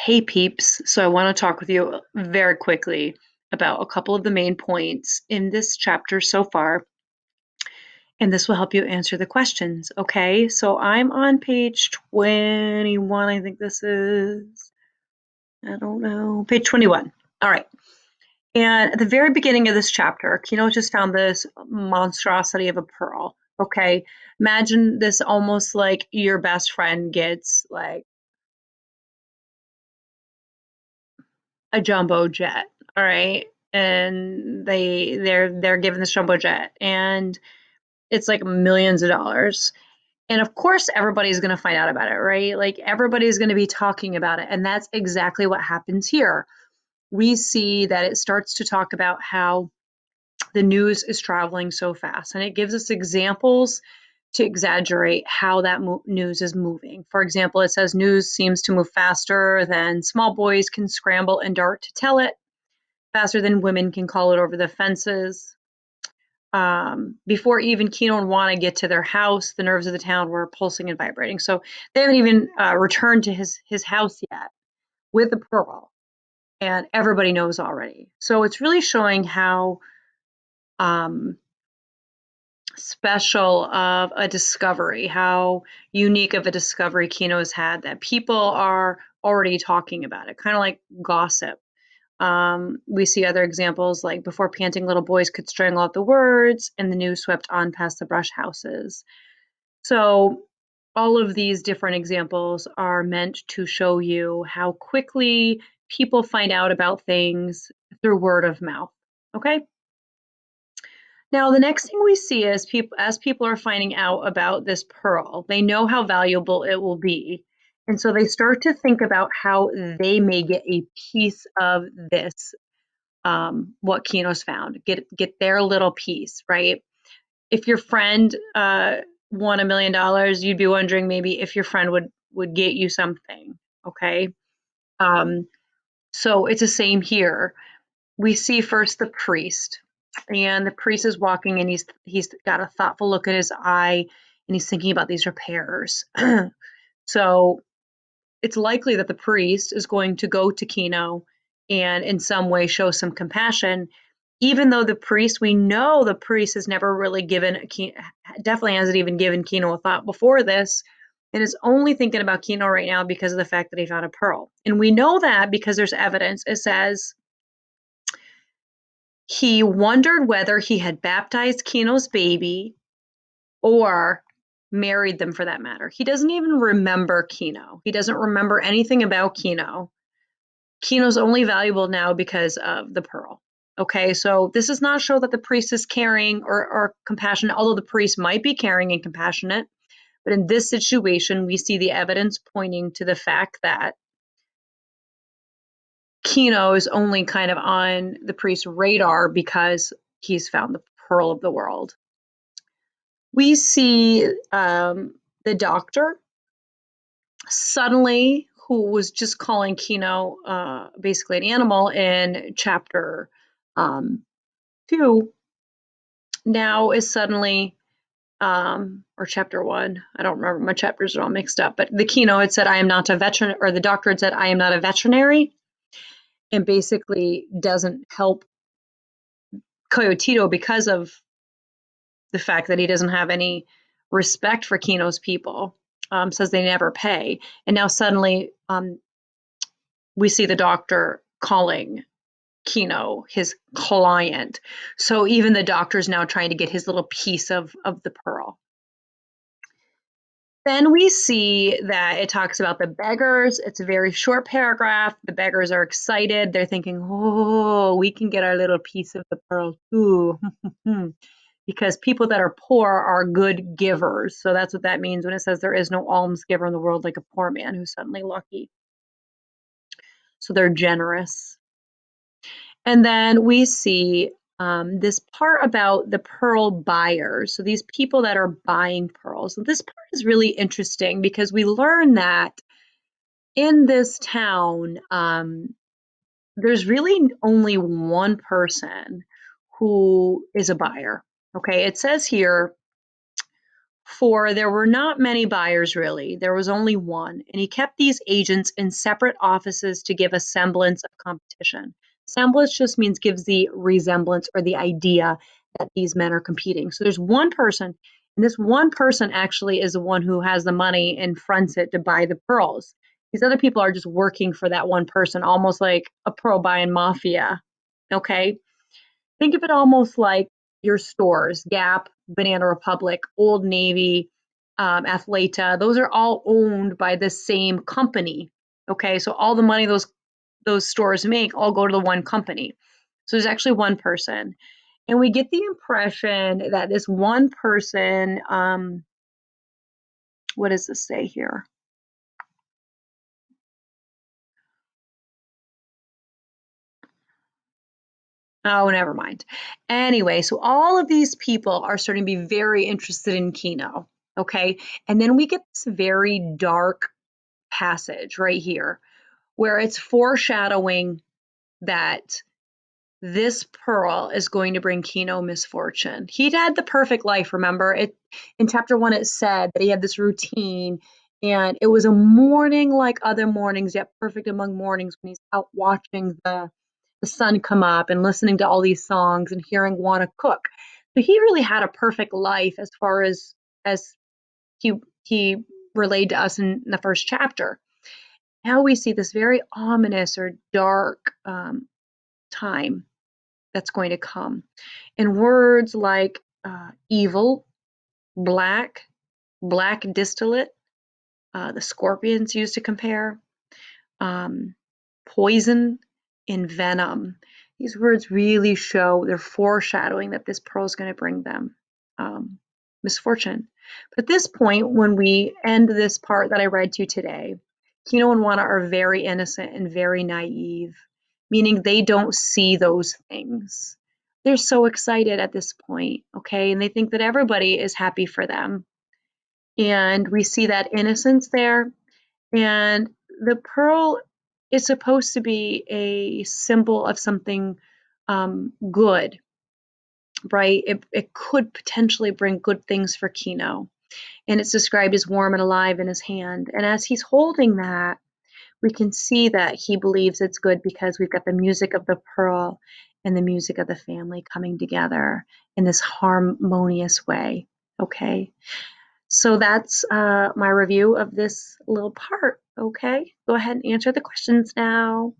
Hey peeps, so I want to talk with you very quickly about a couple of the main points in this chapter so far, and this will help you answer the questions. Okay, so I'm on page 21, I think this is, I don't know, page 21. All right, and at the very beginning of this chapter, Kino just found this monstrosity of a pearl. Okay, imagine this almost like your best friend gets like a jumbo jet, all right? And they're given this jumbo jet and it's like millions of dollars. And of course everybody's going to find out about it, right? Like everybody's going to be talking about it. And that's exactly what happens here. We see that it starts to talk about how the news is traveling so fast and it gives us examples to exaggerate how that news is moving. For example, it says news seems to move faster than small boys can scramble and dart to tell it, faster than women can call it over the fences. Before even Kino and Juana get to their house, the nerves of the town were pulsing and vibrating. So they haven't even returned to his house yet with the pearl, and everybody knows already. So it's really showing how um, special of a discovery, how unique of a discovery Kino's had that people are already talking about it, kind of like gossip. We see other examples like before panting little boys could strangle out the words, and the news swept on past the brush houses. So, all of these different examples are meant to show you how quickly people find out about things through word of mouth. Okay. Now, the next thing we see is as people are finding out about this pearl, they know how valuable it will be. And so they start to think about how they may get a piece of this, what Kino's found, get their little piece, right? If your friend won $1 million, you'd be wondering maybe if your friend would get you something, okay? Um, so it's the same here. We see first the priest, and the priest is walking, and he's got a thoughtful look in his eye, and he's thinking about these repairs. So it's likely that the priest is going to go to Kino and in some way show some compassion, even though we know the priest has never really definitely hasn't even given Kino a thought before this, and is only thinking about Kino right now because of the fact that he found a pearl. And we know that because there's evidence. It says he wondered whether he had baptized Kino's baby or married them for that matter. He doesn't even remember Kino. He doesn't remember anything about Kino. Kino's only valuable now because of the pearl. Okay, so this does not show that the priest is caring or compassionate, although the priest might be caring and compassionate. But in this situation, we see the evidence pointing to the fact that Kino is only kind of on the priest's radar because he's found the pearl of the world. We see the doctor suddenly, who was just calling Kino basically an animal in chapter 2, now is suddenly, or chapter 1, I don't remember, my chapters are all mixed up, but the Kino had said, I am not a veterinary, or the doctor had said, I am not a veterinary, and basically doesn't help Coyotito because of the fact that he doesn't have any respect for Kino's people, says they never pay. And now suddenly we see the doctor calling Kino his client. So even the doctor's now trying to get his little piece of the pearl. Then we see that it talks about the beggars. It's a very short paragraph. The beggars are excited. They're thinking, oh, we can get our little piece of the pearl too. Because people that are poor are good givers. So that's what that means when it says there is no alms giver in the world like a poor man who's suddenly lucky. So they're generous. And then we see this part about the pearl buyers. So these people that are buying pearls. So this part is really interesting because we learn that in this town, there's really only one person who is a buyer. Okay, it says here For there were not many buyers really, there was only one, and he kept these agents in separate offices to give a semblance of competition. Semblance just means gives the resemblance or the idea that these men are competing. So there's one person, and this one person actually is the one who has the money and fronts it to buy the pearls. These other people are just working for that one person, almost like a pearl buying mafia. Okay. Think of it almost like your stores, Gap, Banana Republic, Old Navy, Athleta. Those are all owned by the same company. Okay, so all the money those stores make all go to the one company. So there's actually one person, and we get the impression that this one person, what does this say here? Oh, never mind. Anyway, so all of these people are starting to be very interested in Kino. Okay. And then we get this very dark passage right here where it's foreshadowing that this pearl is going to bring Kino misfortune. He'd had the perfect life, remember? It in chapter 1 it said that he had this routine and it was a morning like other mornings, yet perfect among mornings when he's out watching the sun come up and listening to all these songs and hearing Wanna cook. So he really had a perfect life as far as he relayed to us in the first chapter. Now we see this very ominous or dark time that's going to come. And words like evil, black, black distillate, the scorpions used to compare, um, poison, and venom. These words really show they're foreshadowing that this pearl is going to bring them misfortune. But at this point, when we end this part that I read to you today, Kino and Wana are very innocent and very naive, meaning they don't see those things. They're so excited at this point, okay? And they think that everybody is happy for them. And we see that innocence there. And the pearl is supposed to be a symbol of something good, right? It could potentially bring good things for Kino. And it's described as warm and alive in his hand. And as he's holding that, we can see that he believes it's good because we've got the music of the pearl and the music of the family coming together in this harmonious way. Okay. So that's my review of this little part. Okay. Go ahead and answer the questions now.